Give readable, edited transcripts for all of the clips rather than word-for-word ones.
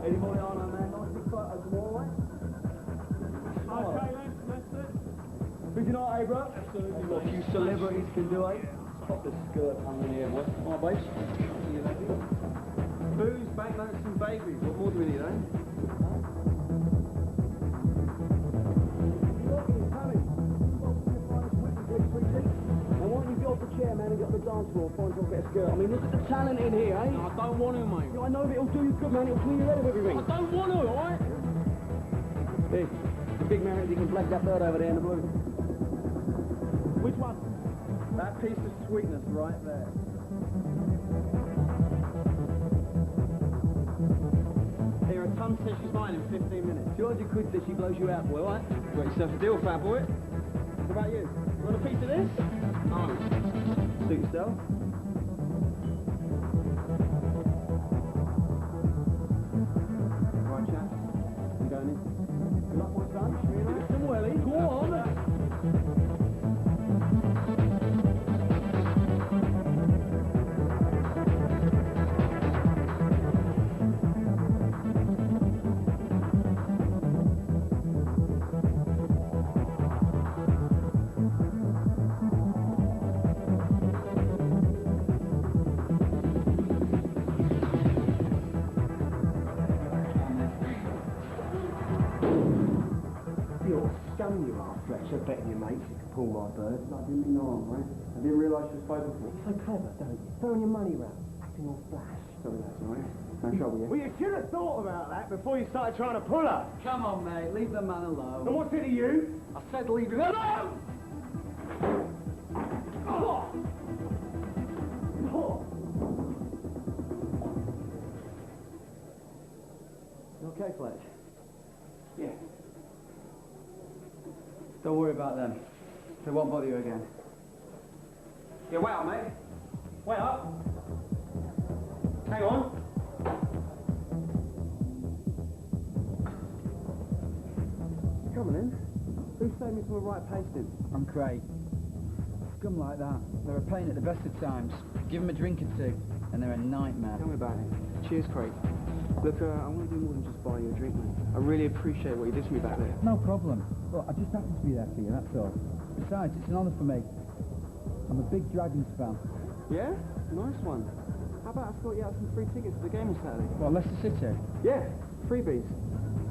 Anybody on that, man? Nice big photos and all that? Okay, that's it. Think you know what, eh, bro? Absolutely. What a few celebrities can do, eh? Pop the skirt under here, boy. All right, babes? Booze, banknotes and babies. What more do we need, eh? Now, why don't you get off the chair, man, and get off the dance floor and find yourself a bit of skirt? I mean, look at the talent in here, eh? No, I don't want to, mate. I know that it'll do you good, man. It'll clear your head of everything. I don't want to, alright? Hey, the big man, you can black that bird over there in the blue. Which one? That piece of sweetness right there. Here, a ton says she's mine in 15 minutes. 200 quid says she blows you out, boy, alright? Got yourself a deal, fat boy. What about you? You want a piece of this? No. Suit yourself. Right, chap. I'm going in. Good luck, my son. Give it some welly. Go on. Scum you are, Fletcher, betting your mates you can pull my bird. I didn't mean no harm, right? I didn't realise you were spoken for. You're so clever, don't you? Throwing your money round, acting all flash. Sorry, that's all right. No trouble, yeah? Well, you should have thought about that before you started trying to pull her. Come on, mate, leave the man alone. And what's it to you? I said leave him alone! Oh! Oh! You okay, Fletch? Yeah. Don't worry about them. They won't bother you again. Yeah, wait up, mate. Wait up. Hang on. Come on in. Who saved me from a right pasting? I'm Craig. Scum like that, they're a pain at the best of times. Give them a drink or two, and they're a nightmare. Tell me about it. Cheers, Craig. Look, I want to do more than just buy you a drink, mate. I really appreciate what you did for me back there. No problem. Look, I just happened to be there for you, that's all. Besides, it's an honour for me. I'm a big Dragons fan. Yeah? Nice one. How about I sort you out some free tickets to the game on Saturday? What, Leicester City? Yeah, freebies.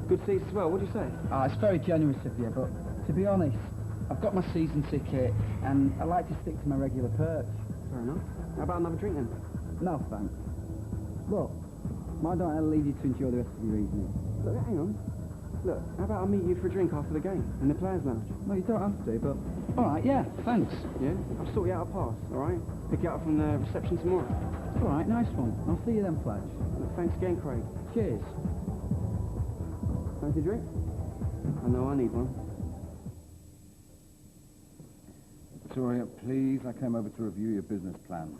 Good seats as well, what'd you say? It's very generous of you, but to be honest, I've got my season ticket, and I like to stick to my regular perch. Fair enough. How about another drink then? No, thanks. Look, why don't I leave you to enjoy the rest of your evening? Look, hang on. Look, how about I meet you for a drink after the game in the players' lounge? No, you don't have to, but... All right, yeah, thanks. Yeah? I'll sort you out a pass, all right? Pick you up from the reception tomorrow. All right, nice one. I'll see you then, Fletch. Look, thanks again, Craig. Cheers. Fancy a drink? I know I need one. Victoria, please, I came over to review your business plan.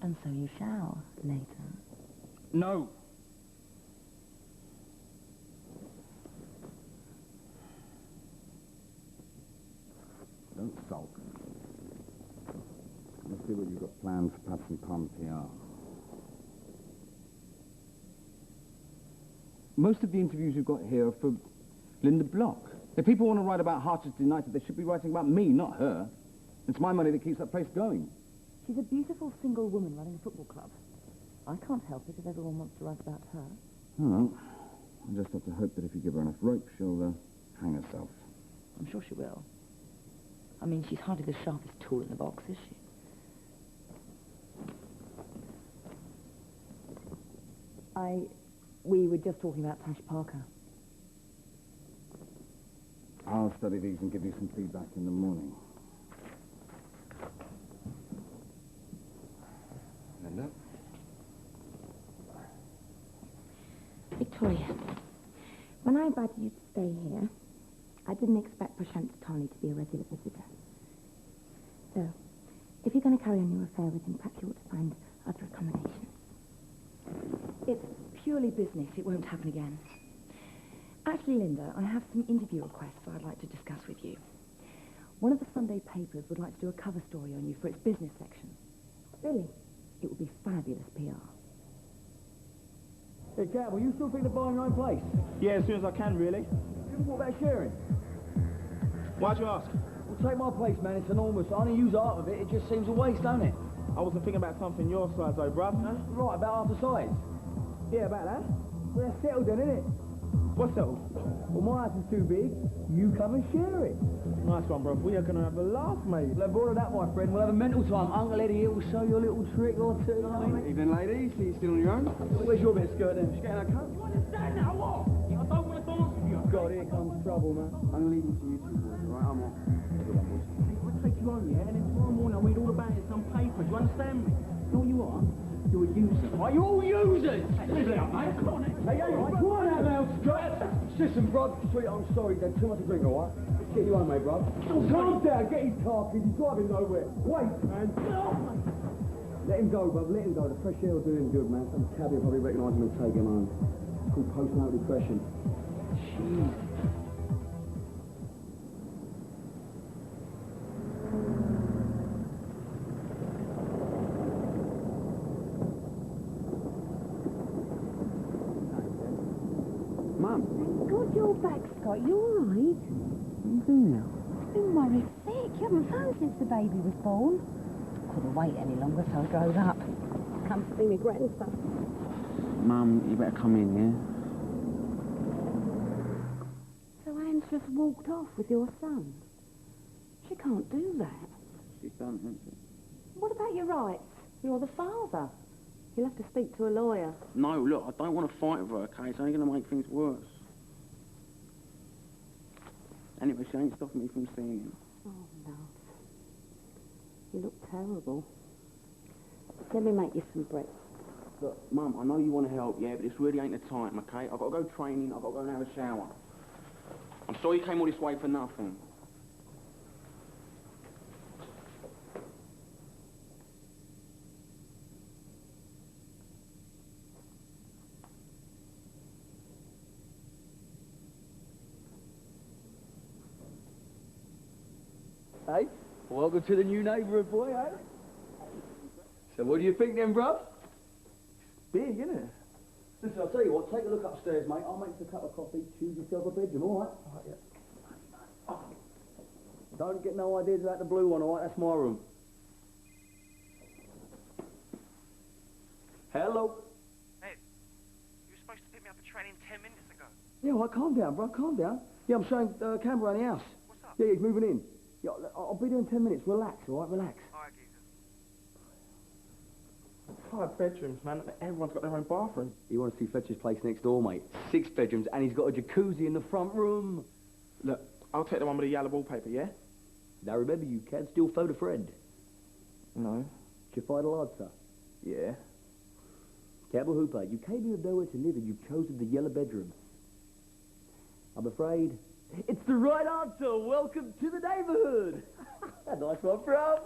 And so you shall, later. No! Don't sulk. Let's see what you've got planned for Patson Palm PR. Most of the interviews you've got here are for Linda Block. If people want to write about Harchester United, they should be writing about me, not her. It's my money that keeps that place going. She's a beautiful single woman running a football club. I can't help it if everyone wants to write about her. Oh, well, I just have to hope that if you give her enough rope, she'll hang herself. I'm sure she will. I mean, she's hardly the sharpest tool in the box, is she? We were just talking about Tash Parker. I'll study these and give you some feedback in the morning. Linda? Victoria, when I invited you to stay here, I didn't expect Prashant Tony to be a regular visitor. So, if you're going to carry on your affair with him, perhaps you ought to find other accommodation. It's purely business. It won't happen again. Actually, Linda, I have some interview requests I'd like to discuss with you. One of the Sunday papers would like to do a cover story on you for its business section. Really? It would be fabulous PR. Hey, Campbell, you still thinking of buying your own place? Yeah, as soon as I can, really. What about sharing? Why'd you ask? Well, take my place, man. It's enormous. I only use half of it. It just seems a waste, don't it? I wasn't thinking about something your size, though, bruv. Huh? Right, about half the size. Yeah, about that. Well, that's settled then, isn't it? What's that? Well, my house is too big. You come and share it. Nice one, bruv. We are going to have a laugh, mate. Well, more of that, my friend. We'll have a mental time. Uncle Eddie here will show you a little trick or two. You know what I mean? Evening, ladies. Are you still on your own? Where's your bit of skirt then? Just getting a cut. You understand now, what? I don't want to dance with you. God, here comes trouble, man. I'm leaving to you two boys, all right? I'm off. I'll take you home, yeah? And then tomorrow morning I'll read all about it in some paper. Do you understand me? You know what you are? You're a user. Are you all users? Hey, leave it out, mate. Come on, Hey, hey, come on out now, Scott. Listen, bro. Sweet, I'm sorry. There's too much to drink, all right? Let's get you home, mate, bro. Calm down. Get his car, kid. He's driving nowhere. Wait, man. Let him go, bro. Let him go. The fresh air will do him good, man. Some cabbie will probably recognise him and take him home. It's called postnatal depression. Jeez. Mum, God, you're back, Scott. You all right? what are you doing now? Don't worry, sick. You haven't phoned since the baby was born. Couldn't wait any longer, so I drove up. Come to see me grandson. Mum, you better come in, yeah? So Anne's just walked off with your son. She can't do that. She's done, hasn't she? What about your rights? You're the father. You'll have to speak to a lawyer. No, look, I don't want to fight with her, okay? It's only going to make things worse. Anyway, she ain't stopping me from seeing him. Oh, love. You look terrible. Let me make you some breakfast. Look, Mum, I know you want to help, yeah, but this really ain't the time, okay? I've got to go training, I've got to go and have a shower. I'm sorry you came all this way for nothing. Hey, welcome to the new neighbourhood, boy, eh? So what do you think then, bruv? Big, isn't it? Listen, I'll tell you what, take a look upstairs, mate. I'll make you a cup of coffee, choose yourself a bedroom, all right? All right, yeah. Oh. Don't get no ideas about the blue one, all right? That's my room. Hello? Ed, you were supposed to pick me up at training 10 minutes ago. Yeah, all right, calm down, bro, calm down. Yeah, I'm showing camera around the house. What's up? Yeah, he's moving in. Yeah, I'll be there in 10 minutes. Relax, all right? Relax. All right, geezer. 5 bedrooms, man. Everyone's got their own bathroom. You want to see Fletcher's place next door, mate? 6 bedrooms, and he's got a jacuzzi in the front room. Look, I'll take the one with the yellow wallpaper, yeah? Now remember, you can still phone a friend. No. Did you find a answer? Yeah. Campbell Hooper, you came here with nowhere to live and you've chosen the yellow bedroom. I'm afraid it's the right answer. Welcome to the neighbourhood. A nice one, bro.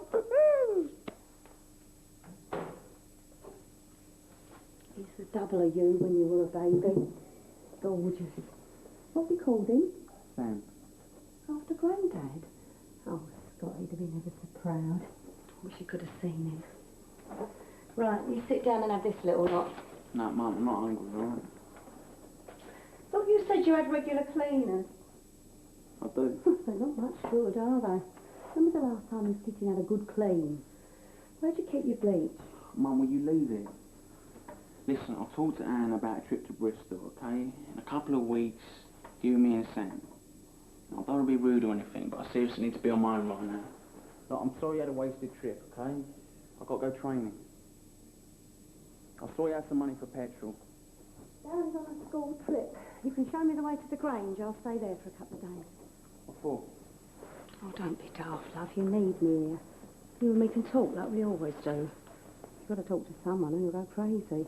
He's the double of you when you were a baby. Gorgeous. What have you called him? Sam. After Grandad? Oh, Scott, he'd have been ever so proud. Wish you could have seen him. Right, you sit down and have this little lot. No, Mum, I'm not hungry, all right? Thought you said you had regular cleaners. I do. They're not much good, are they? When was the last time this kitchen had a good clean? Where'd you keep your bleach? Mum, will you leave it? Listen, I've talked to Anne about a trip to Bristol, okay? In a couple of weeks, you, me and Sam. I don't want to be rude or anything, but I seriously need to be on my own right now. Look, I'm sorry you had a wasted trip, okay? I've got to go training. I saw you had some money for petrol. Darren's on a school trip. You can show me the way to the Grange. I'll stay there for a couple of days. What for? Oh, don't be daft, love. You need me here. You and me can talk like we always do. You've got to talk to someone or you'll go crazy.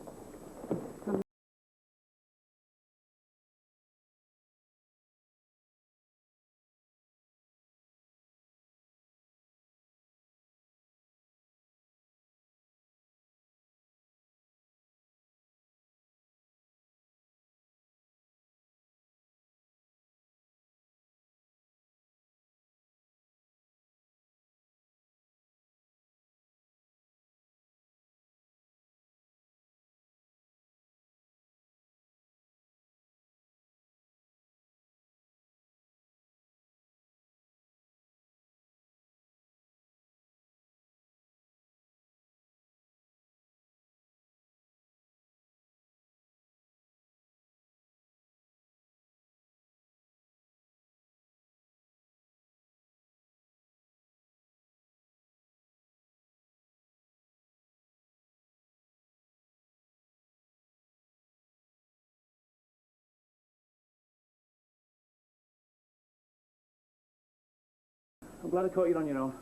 I'm glad I caught you on your own.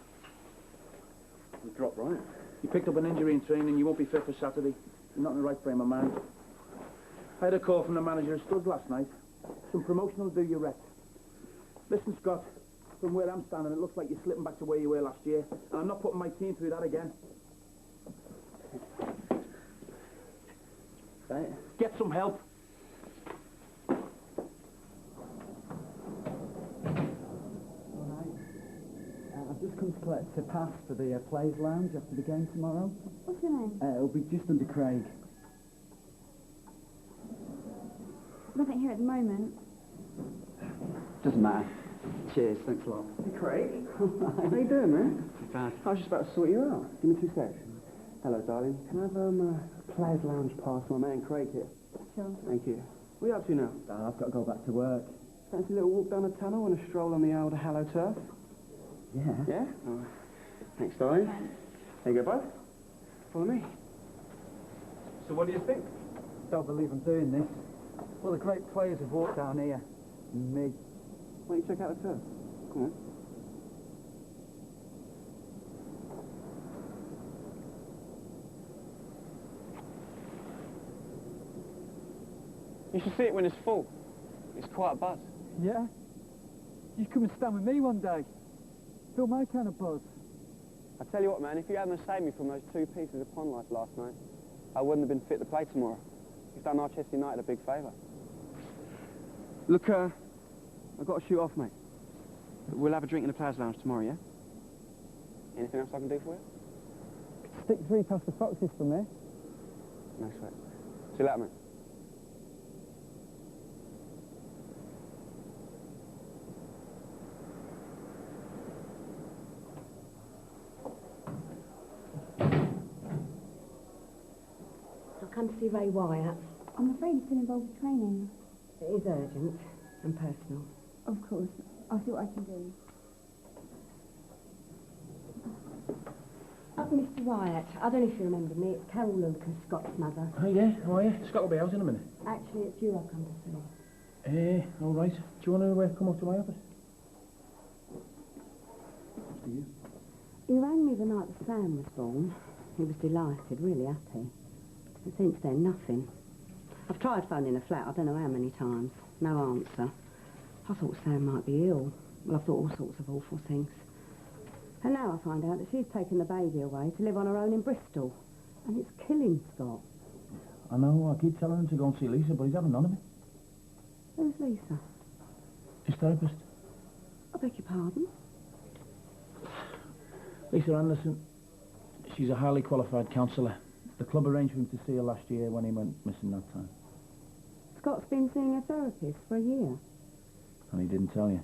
You dropped right. You picked up an injury in training, you won't be fit for Saturday. You're not in the right frame of mind. I had a call from the manager of Studs last night. Some promotion will do you rect. Listen, Scott, from where I'm standing, it looks like you're slipping back to where you were last year, and I'm not putting my team through that again. Right. Get some help. I've just come to collect a pass for the Players Lounge after the game tomorrow. What's your name? It'll be just under Craig. Nothing here at the moment. Doesn't matter. Cheers, thanks a lot. Hey, Craig. How you doing, man? Not bad. I was just about to sort you out. Give me 2 seconds. Hello, darling. Can I have a Players Lounge pass for my man Craig here? Sure. Thank you. What are you up to now? I've got to go back to work. Fancy a little walk down the tunnel and a stroll on the old Hallow turf? Yeah. Yeah? Oh, thanks, darling. There you go, bud. Follow me. So what do you think? Don't believe I'm doing this. Well, the great players have walked down here. Me. Why don't you check out the turf? Come on. You should see it when it's full. It's quite a buzz. Yeah? You come and stand with me one day. Feel my kind of buzz. I tell you what, man, if you hadn't saved me from those 2 pieces of pond life last night, I wouldn't have been fit to play tomorrow. You've done Archester United a big favour. Look, I've got to shoot off, mate. We'll have a drink in the Players Lounge tomorrow, yeah? Anything else I can do for you? Stick 3 past the Foxes for me. No sweat. See you later, mate. I've come to see Ray Wyatt. I'm afraid he's still involved with training. It is urgent and personal. Of course. I'll see what I can do. Mr. Wyatt, I don't know if you remember me. It's Carol Lucas, Scott's mother. Oh, yeah? How are you? Scott will be out in a minute. Actually, it's you I've come to see. All right. Do you want to come up to my office? He rang me the night that Sam was born. He was delighted, really happy. But since then, nothing. I've tried phoning the flat, I don't know how many times. No answer. I thought Sam might be ill. Well, I've thought all sorts of awful things. And now I find out that she's taken the baby away to live on her own in Bristol. And it's killing Scott. I know, I keep telling him to go and see Lisa, but he's having none of it. Who's Lisa? His therapist. I beg your pardon? Lisa Anderson. She's a highly qualified counsellor. The club arranged for him to see her last year when he went missing that time. Scott's been seeing a therapist for a year. And he didn't tell you.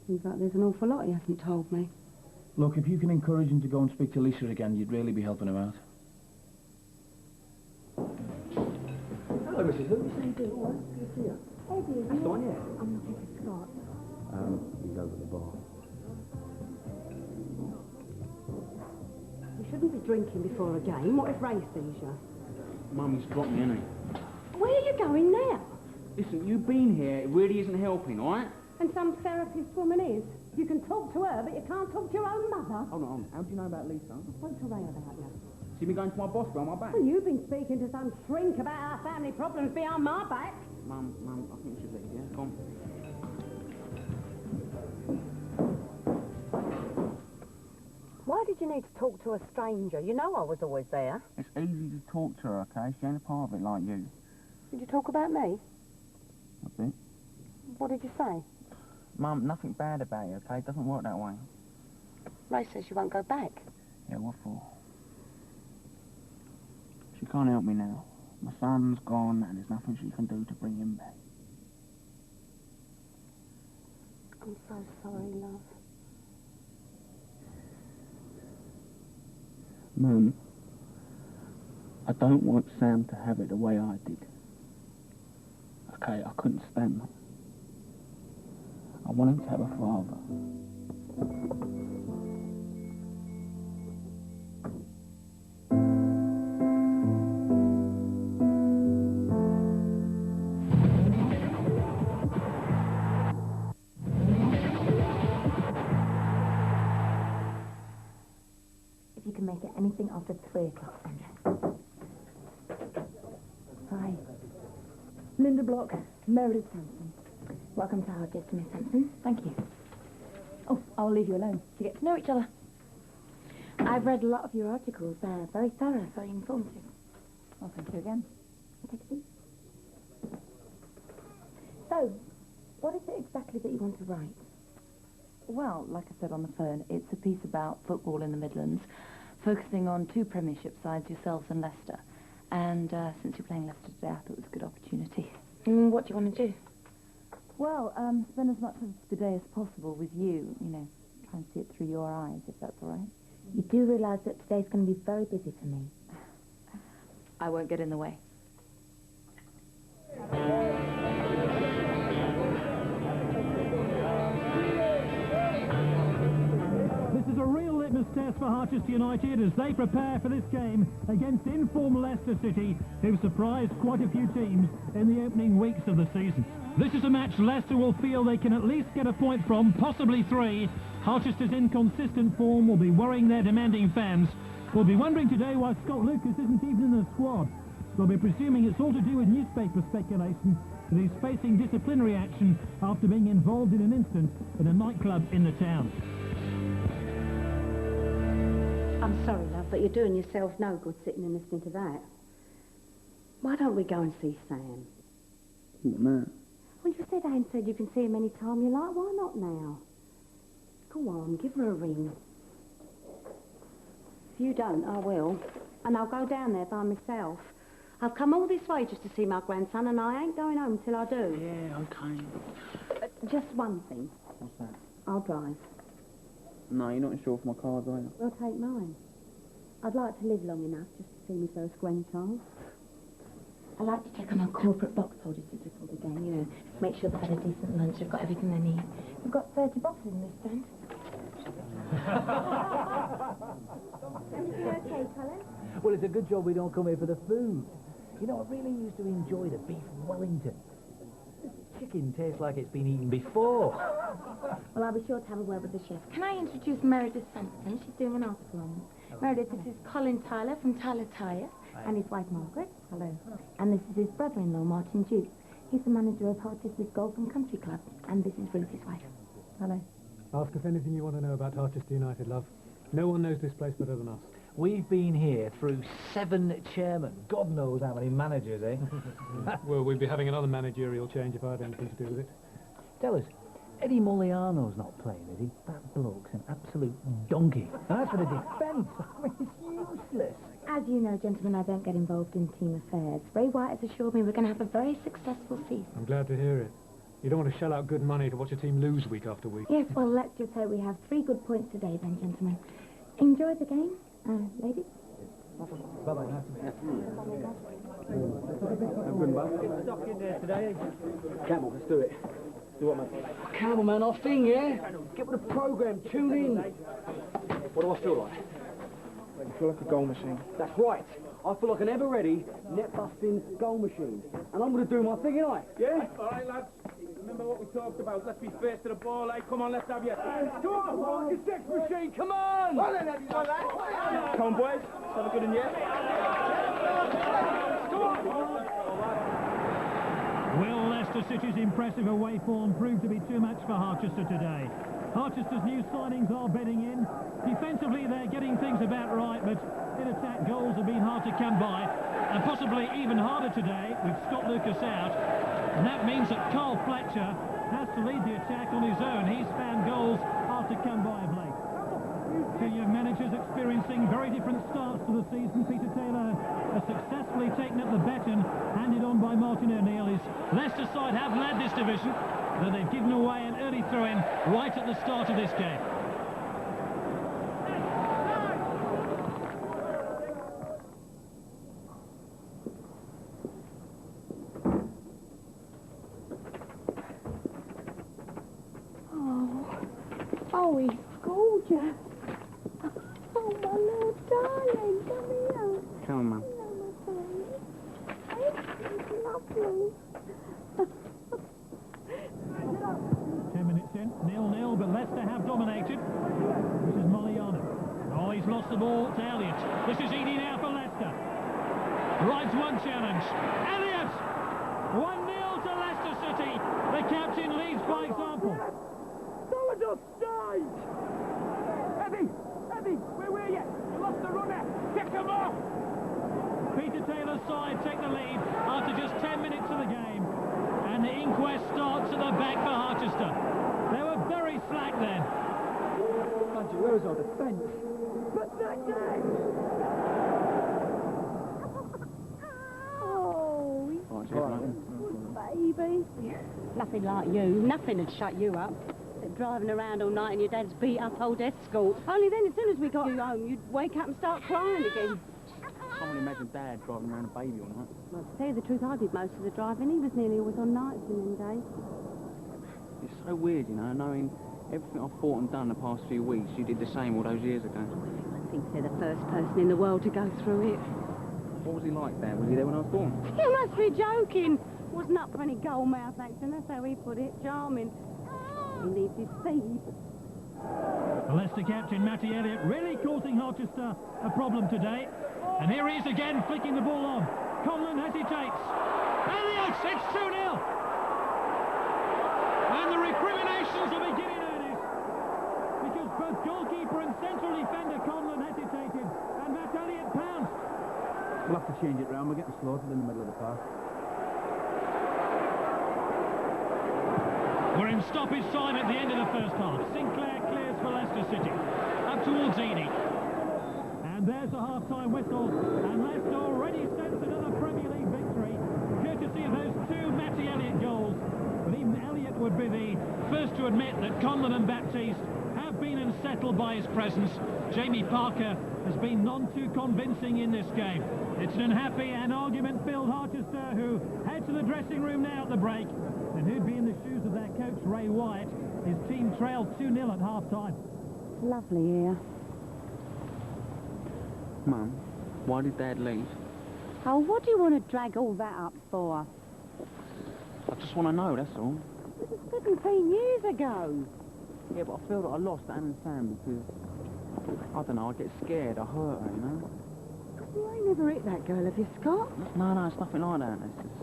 Seems like there's an awful lot he hasn't told me. Look, if you can encourage him to go and speak to Lisa again, you'd really be helping him out. Hello, Mrs. Who? How you doing? All right. Good to see you. Eddie, That's the one, yeah. I'm looking for Scott. He's over at the bar. You shouldn't be drinking before a game. What if Ray sees you? Mummy's dropped me, innit? Where are you going now? Listen, you've been here, it really isn't helping, all right? And some therapist woman is. You can talk to her, but you can't talk to your own mother. Hold on. How do you know about Lisa? I spoke to Ray about you. See me going to my boss behind my back? Well, you've been speaking to some shrink about our family problems behind my back. Mum, I think we should leave, yeah? Come on. Why did you need to talk to a stranger? You know I was always there. It's easy to talk to her, okay? She ain't a part of it like you. Did you talk about me? A bit. What did you say? Mum, nothing bad about you, okay? It doesn't work that way. Ray says you won't go back. Yeah, what for? She can't help me now. My son's gone and there's nothing she can do to bring him back. I'm so sorry, love. Mum, I don't want Sam to have it the way I did. Okay, I couldn't stand that. I want him to have a father. can make it anything after 3 o'clock, Sandra. Hi. Linda Block, Meredith Sampson. Welcome to Harchester, Miss Sampson. Thank you. Oh, I'll leave you alone to get to know each other. I've read a lot of your articles. They're very thorough, very informative. Well, thank you again. Take a seat. So, what is it exactly that you want to write? Well, like I said on the phone, it's a piece about football in the Midlands, focusing on 2 Premiership sides, yourselves and Leicester. And since you're playing Leicester today, I thought it was a good opportunity. What do you want to do? Well, spend as much of the day as possible with you, you know, try and see it through your eyes, if that's all right. You do realise that today's going to be very busy for me. I won't get in the way. This is a real litmus test for Harchester United as they prepare for this game against inform Leicester City, who've surprised quite a few teams in the opening weeks of the season. This is a match Leicester will feel they can at least get a point from, possibly 3. Harchester's inconsistent form will be worrying their demanding fans. We'll be wondering today why Scott Lucas isn't even in the squad. They'll be presuming it's all to do with newspaper speculation that he's facing disciplinary action after being involved in an incident in a nightclub in the town. I'm sorry, love, but you're doing yourself no good sitting and listening to that. Why don't we go and see Sam? What, Matt? Well, you said Anne said you can see him any time you like. Why not now? Go on, give her a ring. If you don't, I will. And I'll go down there by myself. I've come all this way just to see my grandson, and I ain't going home till I do. Yeah, okay. Just one thing. What's that? I'll drive. No, you're not insured for my car, are you? We'll take mine. I'd like to live long enough just to see my first grandchild. I like to check on our corporate box holders just before the game, you know, make sure they've had a decent lunch, they've got everything they need. We've got 30 boxes in this stand. Everything okay, Colin? Well, it's a good job we don't come here for the food. You know, I really used to enjoy the beef Wellington. The chicken tastes like it's been eaten before. Well, I'll be sure to have a word with the chef. Can I introduce Meredith Sampson? She's doing an article on it. Meredith, this is Colin Tyler from Tyler Tire, and his wife Margaret. Hello. And this is his brother-in-law, Martin Duke. He's the manager of Harchester's Golf and Country Club, and this is Ruth, his wife. Hello. Ask us anything you want to know about Harchester United, love. No one knows this place better than us. We've been here through 7 chairmen. God knows how many managers, eh? Well, we'd be having another managerial change if I had anything to do with it. Tell us, Eddie Moliano's not playing, is he? That bloke's an absolute donkey. And as for the defence, I mean, it's useless. As you know, gentlemen, I don't get involved in team affairs. Ray White has assured me we're going to have a very successful season. I'm glad to hear it. You don't want to shell out good money to watch a team lose week after week. Yes, well, let's just say we have 3 good points today then, gentlemen. Enjoy the game. Ladies? Bye-bye, nice to meet you. Have a good one. Stuck in there today. Campbell, let's do it. Do what, mate? Campbell, man, our thing, yeah? Get with the programme, tune in. What do I feel like? I feel like a goal machine. That's right. I feel like an ever-ready, net-busting goal machine. And I'm going to do my thing, ain't I? Yeah? All right, lads. Remember what we talked about. Let's be first to the ball, eh? Come on, let's have you. Come on, like a sex machine, come on! Well, then, everyone, lads. Come on, boys. Let's have a good one, yeah? Come on! Will Leicester City's impressive away form prove to be too much for Harchester today? Harchester's new signings are bedding in. Defensively, they're getting things about right, but in attack, goals have been hard to come by, and possibly even harder today with Scott Lucas out. And that means that Carl Fletcher has to lead the attack on his own. He's found goals hard to come by of late. 2 young managers experiencing very different starts to the season. Peter Taylor has successfully taken up the baton handed on by Martin O'Neill. His Leicester side have led this division, though they've given away an early throw-in right at the start of this game. Oh, he's gorgeous. Oh, my little darling, come here. Come on, man. It's lovely. 10 minutes in, 0-0, but Leicester have dominated. This is Moliano. Oh, he's lost the ball. ball to Elliott. This is Eady now for Leicester. Rides one challenge. Elliott! 1-0 to Leicester City. The captain leads by example. Someone's offside! Eddie, where were you? You lost the runner. Pick him off! Peter Taylor's side take the lead after just 10 minutes of the game. And the inquest starts at the back for Harchester. They were very slack then. Andrew, where was our defence? But that day! Baby. Nothing like you. Nothing had shut you up. Driving around all night in your dad's beat-up old escort. Only then, as soon as we got you home, you'd wake up and start crying again. I can't really imagine Dad driving around a baby all night. Well, to tell you the truth, I did most of the driving. He was nearly always on nights in them days. It's so weird, you know, knowing everything I've fought and done the past few weeks, you did the same all those years ago. I think they're the first person in the world to go through it. What was he like, Dad? Was he there when I was born? You must be joking. Wasn't up for any gold-mouth action, that's how he put it. Charming. He needs his feed. The Leicester captain, Matty Elliott, really causing Harchester a problem today. And here he is again, flicking the ball on. Conlon hesitates. Elliott, it's 2-0. And the recriminations are beginning, Ernest. Because both goalkeeper and central defender Conlon hesitated. And Matt Elliott pounced. We'll have to change it round. We're getting slaughtered in the middle of the park. We're in stoppage time at the end of the first half. Sinclair clears for Leicester City. Up towards Eady. And there's a half-time whistle. And Leicester already sense another Premier League victory, courtesy of those two Matty Elliott goals. But even Elliott would be the first to admit that Conlon and Baptiste have been unsettled by his presence. Jamie Parker has been none too convincing in this game. It's an unhappy and argument-filled Harchester who head to the dressing room now at the break. And who'd be in the shoes of their coach, Ray Wyatt. His team trailed 2-0 at half-time. Lovely here. Mum, why did Dad leave? Oh, what do you want to drag all that up for? I just want to know, that's all. It was 17 years ago. Yeah, but I feel that I lost Anne and Sam because, I don't know, I get scared, I hurt her, you know? You ain't never hit that girl, have you, Scott? No, it's nothing like that. It's just...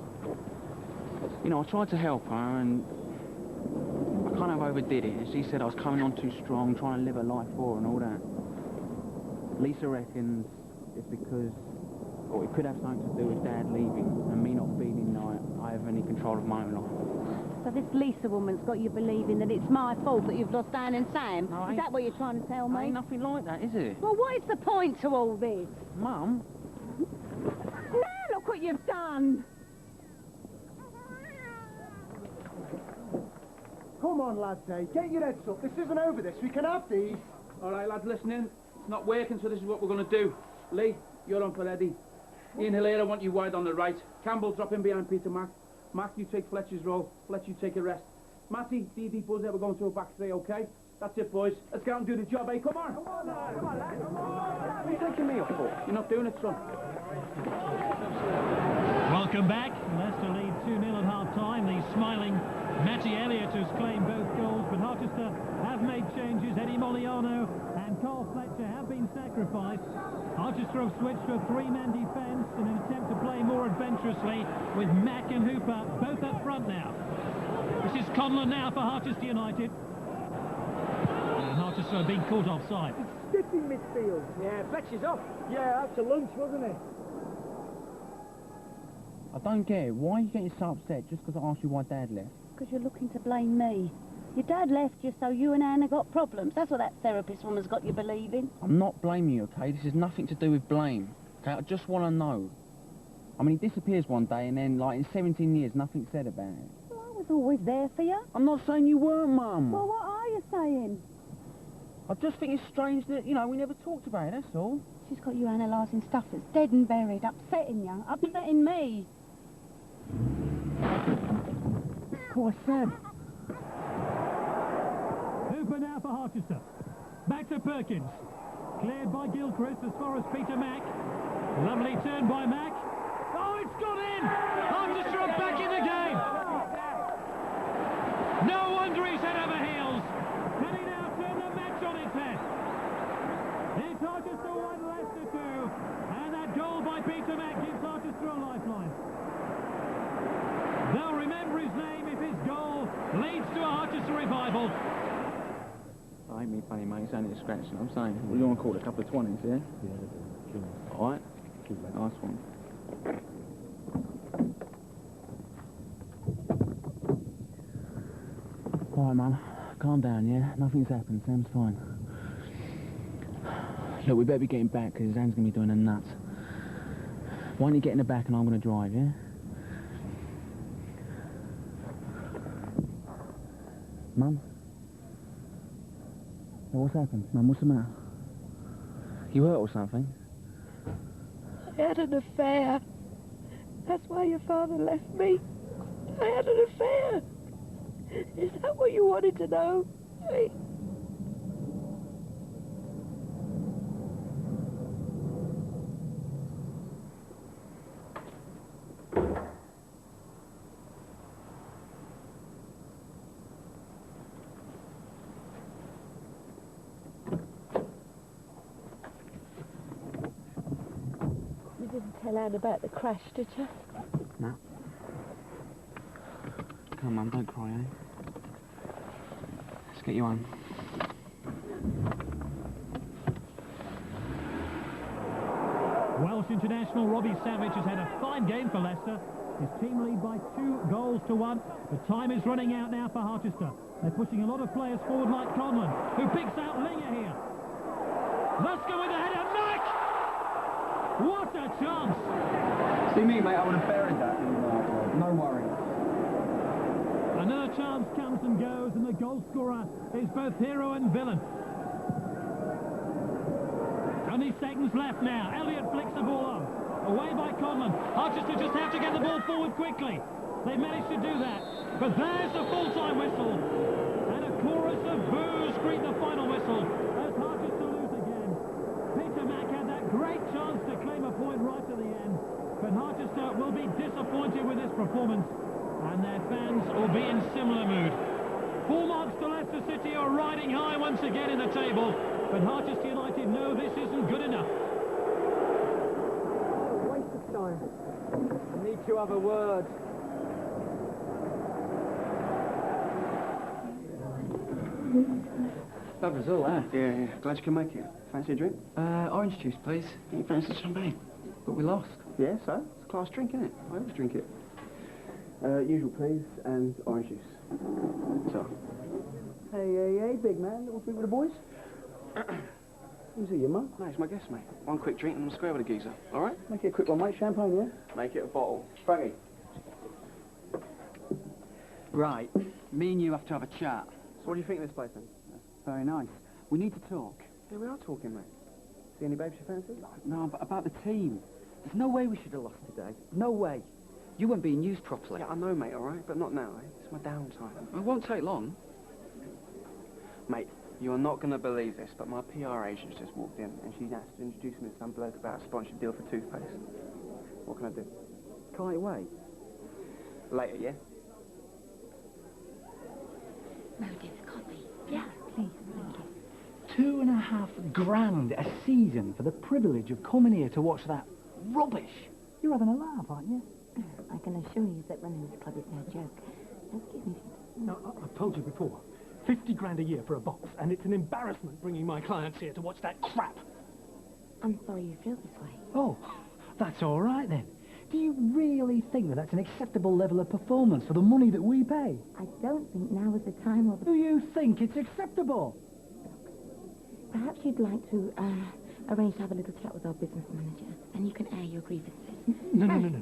You know, I tried to help her and I kind of overdid it. And she said I was coming on too strong, trying to live a life for her and all that. Lisa reckons it's because, or it could have something to do with Dad leaving and me not feeling like I have any control of my own life. So this Lisa woman's got you believing that it's my fault that you've lost Anne and Sam? No, is that what you're trying to tell me? Ain't nothing like that, is it? Well, what is the point to all this? Mum? Now look what you've done! Come on, lads, get your heads up. This isn't over this. We can have these. All right, lads, listen in. It's not working, so this is what we're going to do. Lee, you're on for Eddie. Ian Hilaire, I want you wide on the right. Campbell, drop in behind Peter Mack. Mack, you take Fletcher's role. Fletcher, you take a rest. Matty, Dee, Buzzer, we're going to a back three, OK? That's it, boys. Let's get out and do the job, eh? Come on! Come on, lad! Come on, lad! Come on! What are you taking me off for? You're not doing it, son. Welcome back. Leicester lead 2-0 at half-time. The smiling Matty Elliott has claimed both goals, but Harchester have made changes. Eddie Moliano and Carl Fletcher have been sacrificed. Harchester have switched to a three-man defence in an attempt to play more adventurously with Mack and Hooper both up front now. This is Conlon now for Harchester United. And Harchester have been caught offside. Stiff in midfield. Yeah, Fletcher's off. Yeah, out to lunch, wasn't he? I don't get it. Why are you getting so upset just because I asked you why Dad left? Because you're looking to blame me. Your dad left you so you and Anna got problems. That's what that therapist woman's got you believing. I'm not blaming you, OK? This has nothing to do with blame. OK, I just want to know. I mean, he disappears one day and then, like, in 17 years, nothing's said about it. Well, I was always there for you. I'm not saying you weren't, Mum. Well, what are you saying? I just think it's strange that, you know, we never talked about it, that's all. She's got you analysing stuff that's dead and buried, upsetting you, upsetting me. Poor Sam. Hooper now for Harchester. Back to Perkins. Cleared by Gilchrist as far as Peter Mack. Lovely turn by Mack. Oh, it's gone in! Harchester are back in the game! No wonder he's head over heels. Can he now turn the match on its head? It's Harchester 2-1 Leicester 2. And that goal by Peter Mack gives Harchester a lifeline. They'll remember his name if his goal leads to a Harchester revival. I ain't me funny, mate. It's only a scratch. I'm saying. What do you want to call it? A couple of 20s, yeah? Yeah. All right. Nice one. All right, Mum. Calm down, yeah? Nothing's happened. Sam's fine. Look, we better be getting back because Sam's going to be doing a nuts. Why don't you get in the back and I'm going to drive, yeah? Mum? Yeah, what's happened? Mum, what's the matter? You hurt or something? I had an affair. That's why your father left me. I had an affair. Is that what you wanted to know? You didn't tell Anne about the crash, did you? No. Come on, Mum, don't cry, eh? Let's get you on. Welsh international Robbie Savage has had a fine game for Leicester. His team lead by 2-1. The time is running out now for Harchester. They're pushing a lot of players forward like Conlon, who picks out Linger here. Lusker with a header, Mack! What a chance! See me, mate, I would have buried that. No worry. Another chance comes and goes, and the goal scorer is both hero and villain. Only seconds left now. Elliott flicks the ball on. Away by Conlon. Harchester just have to get the ball forward quickly. They managed to do that. But there's the full-time whistle. And a chorus of boos greet the final whistle as Harchester lose again. Peter Mack had that great chance to claim a point right at the end. But Harchester will be disappointed with this performance. And their fans will be in similar mood. 4 marks to Leicester City are riding high once again in the table. But Harchester United know this isn't good enough. Waste of time. I need to have a word. Bad result, eh? Yeah. Glad you can make it. Fancy a drink? Orange juice, please. You fancy champagne? But we lost. Yeah, so? It's a class drink, isn't it? I always drink it. Usual, please, and orange juice. So. Hey, big man. Little speak with the boys? Who's it, your mum? No, it's my guest, mate. One quick drink and I'm square with the geezer. All right? Make it a quick one, mate. Champagne, yeah? Make it a bottle. Frankie. Right. Me and you have to have a chat. So what do you think of this place, then? Very nice. We need to talk. Yeah, we are talking, mate. See any babes you fancy? No, but about the team. There's no way we should have lost today. No way. You weren't being used properly. Yeah, I know, mate, all right? But not now, eh? It's my downtime. It won't take long. Mate, you're not going to believe this, but my PR agent just walked in and she asked to introduce me to some bloke about a sponsored deal for toothpaste. What can I do? Can't wait. Later, yeah? Meredith, coffee. Yeah, please, thank you. £2.5 grand a season for the privilege of coming here to watch that rubbish. You're having a laugh, aren't you? I can assure you that running this club is no joke. Excuse me. No, I've told you before. 50 grand a year for a box, and it's an embarrassment bringing my clients here to watch that crap. I'm sorry you feel this way. Oh, that's all right then. Do you really think that that's an acceptable level of performance for the money that we pay? I don't think now is the time or the... Do you think it's acceptable? Perhaps you'd like to arrange to have a little chat with our business manager. Then you can air your grievances. No.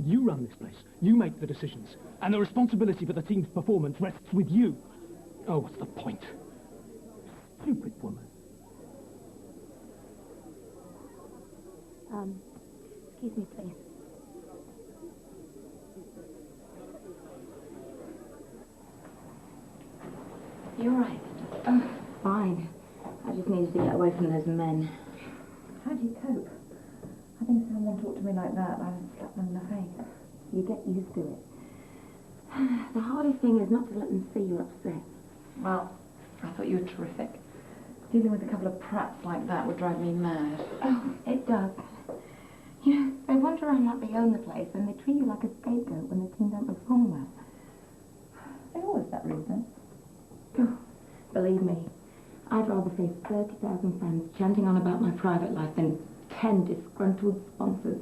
You run this place. You make the decisions. And the responsibility for the team's performance rests with you. Oh, what's the point? Stupid woman. Excuse me, please. You all right? Fine. I just needed to get away from those men. How do you cope? I think if someone talked to me like that, I would slap them in the face. You get used to it. The hardest thing is not to let them see you're upset. Well, I thought you were terrific. Dealing with a couple of prats like that would drive me mad. Oh, it does. You know, they wander around like they own the place and they treat you like a scapegoat when the team don't perform well. They're always that rude, then. Oh, believe me, I'd rather face 30,000 fans chanting on about my private life than 10 disgruntled sponsors.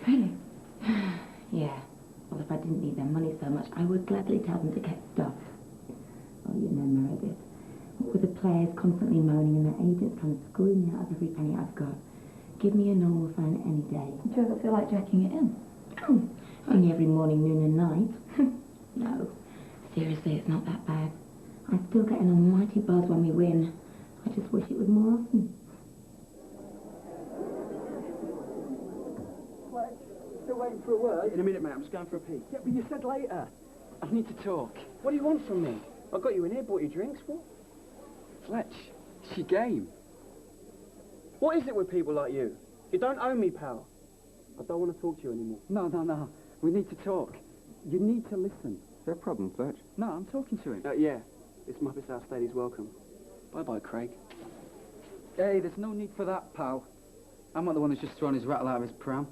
Really? Yeah. Well, if I didn't need their money so much, I would gladly tell them to get stuff. Oh, you know, Meredith. With the players constantly moaning and their agents trying to screw me out of every penny I've got. Give me a normal phone any day. Do you ever feel like jacking it in? Oh, only every morning, noon and night. No. Seriously, it's not that bad. I still get an almighty buzz when we win. I just wish it was more often. Still waiting for a word? In a minute, mate. I'm just going for a pee. Yeah, but you said later. I need to talk. What do you want from me? I got you in here, bought you drinks. What? Fletch, it's your game. What is it with people like you? You don't owe me, pal. I don't want to talk to you anymore. No. We need to talk. You need to listen. Is there a problem, Fletch? No, I'm talking to him. Yeah. This Muppets House lady's welcome. Bye-bye, Craig. Hey, there's no need for that, pal. I'm not the one who's just thrown his rattle out of his pram.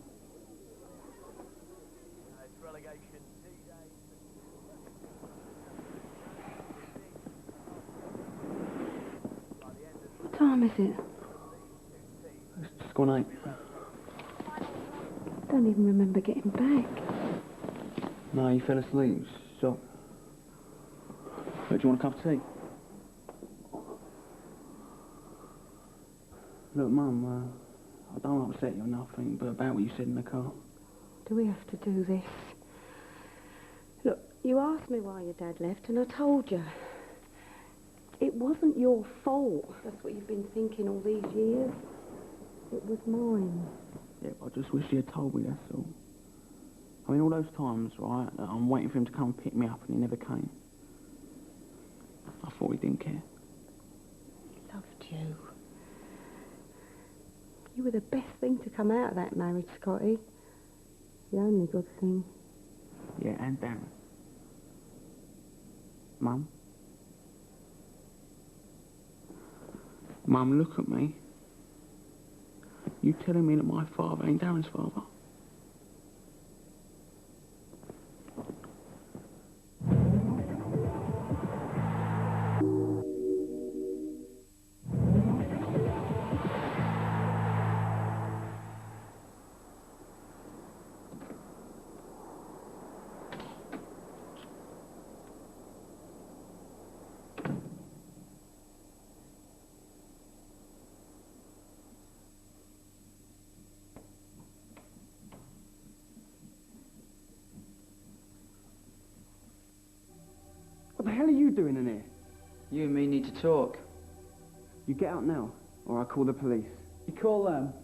What time is it? It's just gone 8. I don't even remember getting back. No, you fell asleep. So, do you want a cup of tea? Look, Mum, I don't want to upset you or nothing, but about what you said in the car. Do we have to do this? Look, you asked me why your dad left, and I told you. It wasn't your fault. That's what you've been thinking all these years. It was mine. Yeah, but I just wish you had told me, that's all. I mean, all those times, right, that I'm waiting for him to come and pick me up and he never came. I thought he didn't care. He loved you. You were the best thing to come out of that marriage, Scotty. The only good thing. Yeah, and Darren. Mum? Mum, look at me. You telling me that my father ain't Darren's father? What the hell are you doing in here? You and me need to talk. You get out now, or I'll call the police. You call them,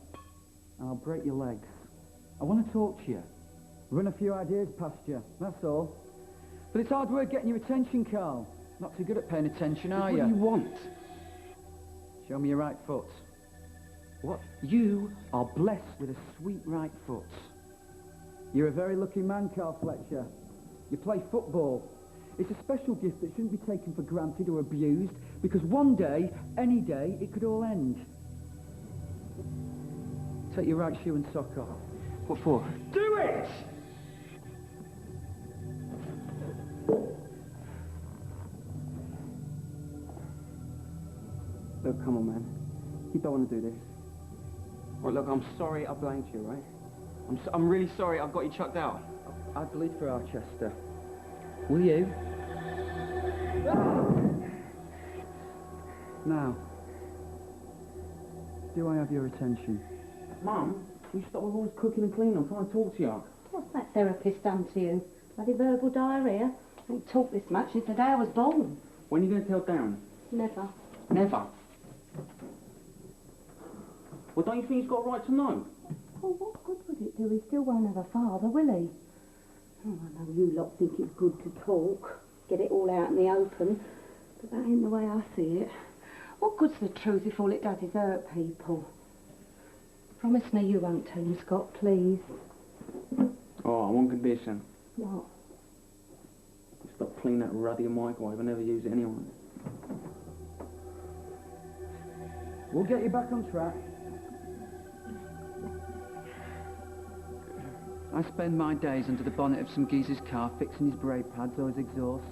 and I'll break your legs. I want to talk to you. Run a few ideas past you, that's all. But it's hard work getting your attention, Carl. Not too good at paying attention, are you? What do you want? Show me your right foot. What? You are blessed with a sweet right foot. You're a very lucky man, Carl Fletcher. You play football. It's a special gift that shouldn't be taken for granted or abused, because one day, any day, it could all end. Take your right shoe and sock off. What for? Do it! Look, come on, man. You don't want to do this. Right, look, I'm sorry I blamed you, right? I'm really sorry I got you chucked out. I'd bleed for Archester. Will you? Now, do I have your attention? Mum, you stop with all this cooking and cleaning. I'm trying to talk to you. What's that therapist done to you? Bloody verbal diarrhea? I ain't talked this much since the day I was born. When are you going to tell Darren? Never. Never. Well, don't you think he's got a right to know? Oh, what good would it do? He still won't have a father, will he? Oh, I know you lot think it's good to talk, get it all out in the open, but that ain't the way I see it. What good's the truth if all it does is hurt people? Promise me you won't tell him, Scott, please. Oh, on one condition. What? You stop cleaning that ruddy microwave and never use it anyway. We'll get you back on track. I spend my days under the bonnet of some geezer's car fixing his brake pads or his exhaust.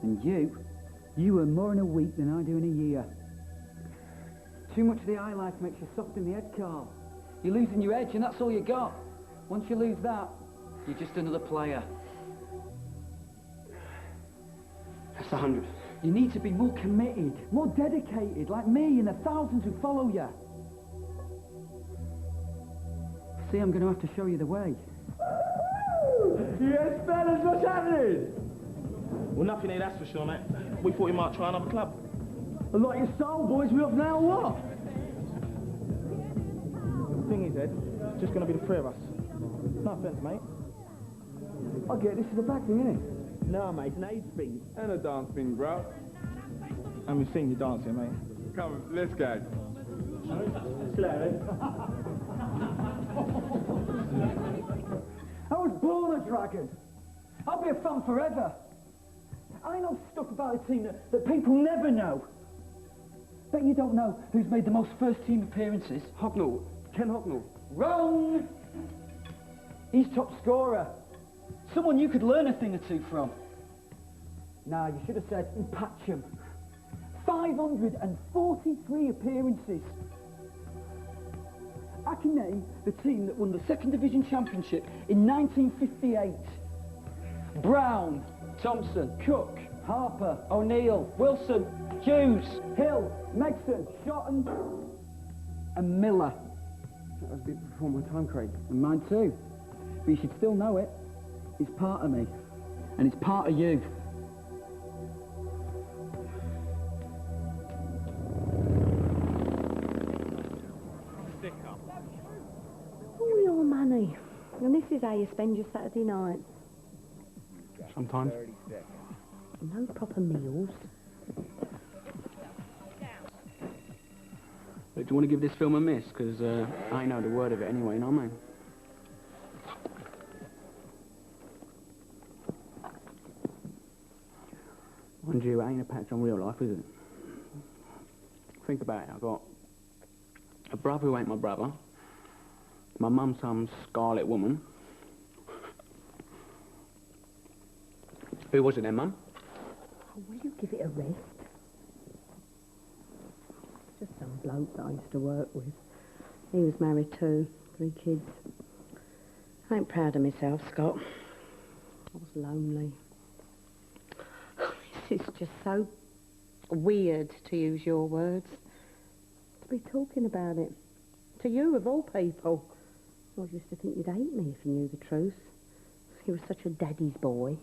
And you earn more in a week than I do in a year. Too much of the high life makes you soft in the head, Carl. You're losing your edge and that's all you got. Once you lose that, you're just another player. That's 100. You need to be more committed, more dedicated, like me and the thousands who follow you. See, I'm going to have to show you the way. Yes, fellas, what's happening? Well, nothing here, that's for sure, mate. We thought you might try another club. Like your soul, boys, we off now or what? The thing is, Ed, it's just going to be the three of us. No offence, mate. I get this is a back thing, innit? No, mate, it's an age thing. And a dance thing, bro. And we've seen you dancing, mate. Come on, let's go. I was born a dragon. I'll be a fan forever. I know stuff about a team that people never know. Bet you don't know who's made the most first-team appearances. Hocknall. Ken Hocknall. Wrong! He's top scorer. Someone you could learn a thing or two from. Nah, you should have said Patcham. 543 appearances. I can name the team that won the Second Division Championship in 1958. Brown, Thompson, Cook, Harper, O'Neill, Wilson, Hughes, Hill, Megson, Shotton, and Miller. That was a bit before my time, Craig. And mine too. But you should still know it. It's part of me. And it's part of you. All your money. And this is how you spend your Saturday night. Sometimes. No proper meals. Look, do you want to give this film a miss? Because I know the word of it anyway, you know what I mean? Mind you, it ain't a patch on real life, is it? Think about it. I've got a brother who ain't my brother. My mum's some scarlet woman. Who was it then, Mum? Oh, will you give it a rest? Just some bloke that I used to work with. He was married too, 3 kids. I ain't proud of myself, Scott. I was lonely. This is just so weird, to use your words, to be talking about it. To you, of all people. I always used to think you'd hate me if you knew the truth. You were such a daddy's boy.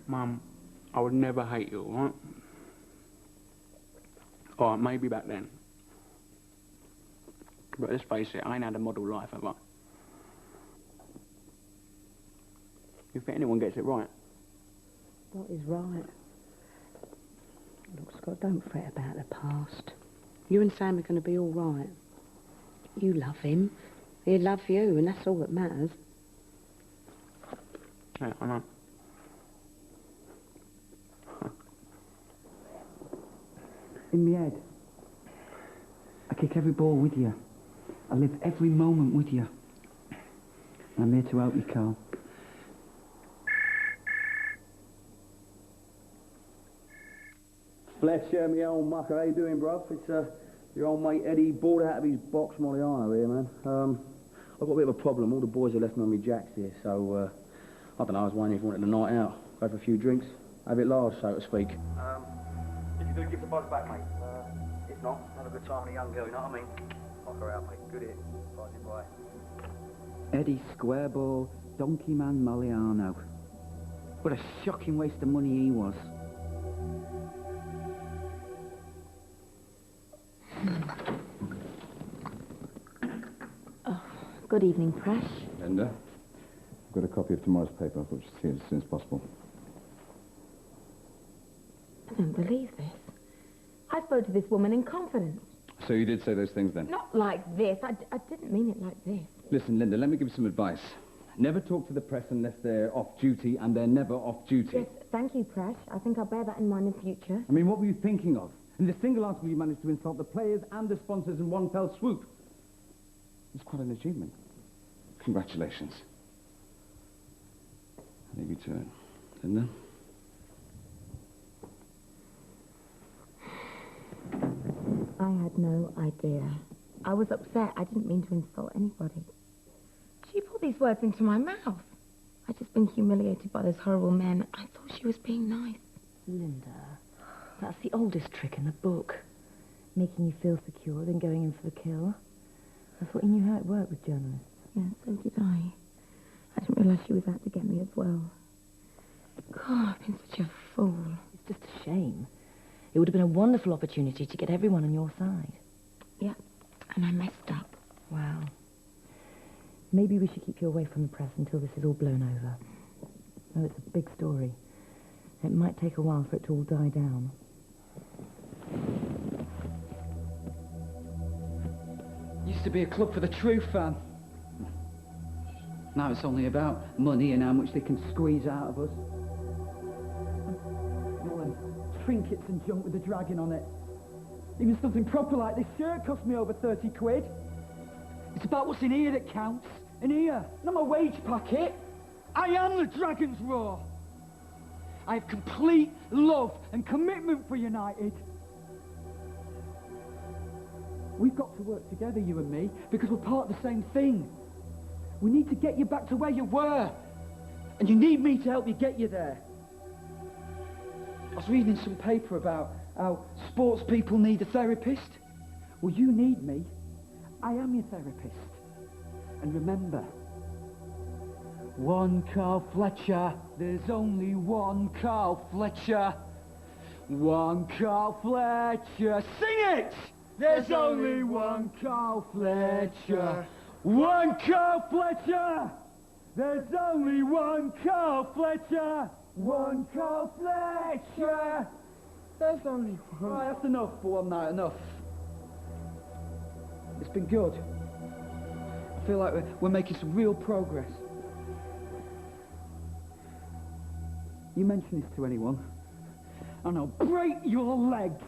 Mum, I would never hate you, all right? All right, maybe back then. But let's face it, I ain't had a model life, have I? If anyone gets it right. What is right? Look, Scott, don't fret about the past. You and Sam are going to be all right. You love him. He'll love you, and that's all that matters. Yeah, I know. In my head, I kick every ball with you. I live every moment with you. I'm here to help you, Carl. Fletcher, me old mucker, how you doing, bruv? It's your old mate Eddie, bored out of his box Moliano here, man. I've got a bit of a problem. All the boys are left me on me jacks here, so I don't know, I was wondering if you wanted a night out. Go for a few drinks, have it large, so to speak. If you do, give the buzz back, mate. If not, have a good time with a young girl, you know what I mean? Knock her out, mate. Good hit. Bye. Eddie Squareball, Donkey Man Moliano. What a shocking waste of money he was. Oh, good evening, Prash. Linda, I've got a copy of tomorrow's paper. I thought you'd see it as soon as possible. I don't believe this. I spoke to this woman in confidence. So you did say those things then? Not like this. I didn't mean it like this. Listen, Linda, let me give you some advice. Never talk to the press unless they're off duty, and they're never off duty. Yes, thank you, Prash. I think I'll bear that in mind in future. I mean, what were you thinking of? In this single article, you managed to insult the players and the sponsors in one fell swoop. It's quite an achievement. Congratulations. I leave you to it. Linda? I had no idea. I was upset. I didn't mean to insult anybody. She put these words into my mouth. I'd just been humiliated by those horrible men. I thought she was being nice. Linda, that's the oldest trick in the book. Making you feel secure, then going in for the kill. I thought you knew how it worked with journalists. Yeah, so did I. I didn't realise she was out to get me as well. God, I've been such a fool. It's just a shame. It would have been a wonderful opportunity to get everyone on your side. Yeah, and I messed up. Wow. Maybe we should keep you away from the press until this is all blown over. Oh, it's a big story. It might take a while for it to all die down. Used to be a club for the true fan. Now it's only about money and how much they can squeeze out of us. All them trinkets and junk with the dragon on it. Even something proper like this shirt cost me over 30 quid. It's about what's in here that counts. In here, not my wage packet. I am the Dragon's Roar. I have complete love and commitment for United. We've got to work together, you and me, because we're part of the same thing. We need to get you back to where you were. And you need me to help you get you there. I was reading some paper about how sports people need a therapist. Well, you need me. I am your therapist. And remember, one Carl Fletcher. There's only one Carl Fletcher. One Carl Fletcher. Sing it! There's only one Carl Fletcher. One Carl Fletcher! There's only one Carl Fletcher! One Carl Fletcher! There's only one. Right, that's enough for one night, enough. It's been good. I feel like we're making some real progress. You mention this to anyone, and I'll break your legs.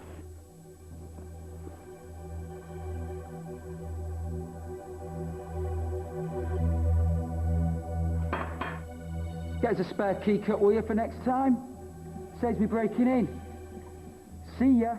Get us a spare key cut, will you, for next time? Saves me breaking in. See ya.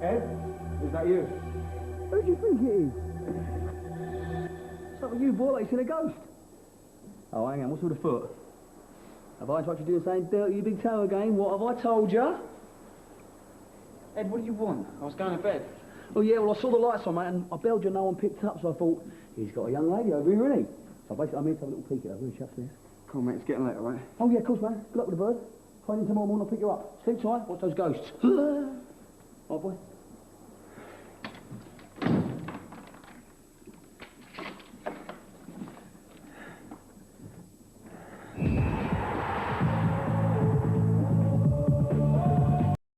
Ed, is that you? Who do you think it is? It's like you, boy, like you seen a ghost. Oh, hang on, what's with the foot? Have I tried to do the same dirt, you big toe again? What have I told you? Ed, what do you want? I was going to bed. Oh, yeah, well, I saw the lights on, mate, and I belled you and no one picked up, so I thought, he's got a young lady over here, isn't he? So basically, I'm here to have a little peek at her, really upstairs. Come on, mate, it's getting late, all right? Oh, yeah, of course, man. Good luck with the bird. Phone in tomorrow morning, I'll pick you up. Sleep tight, watch those ghosts. Oh, boy.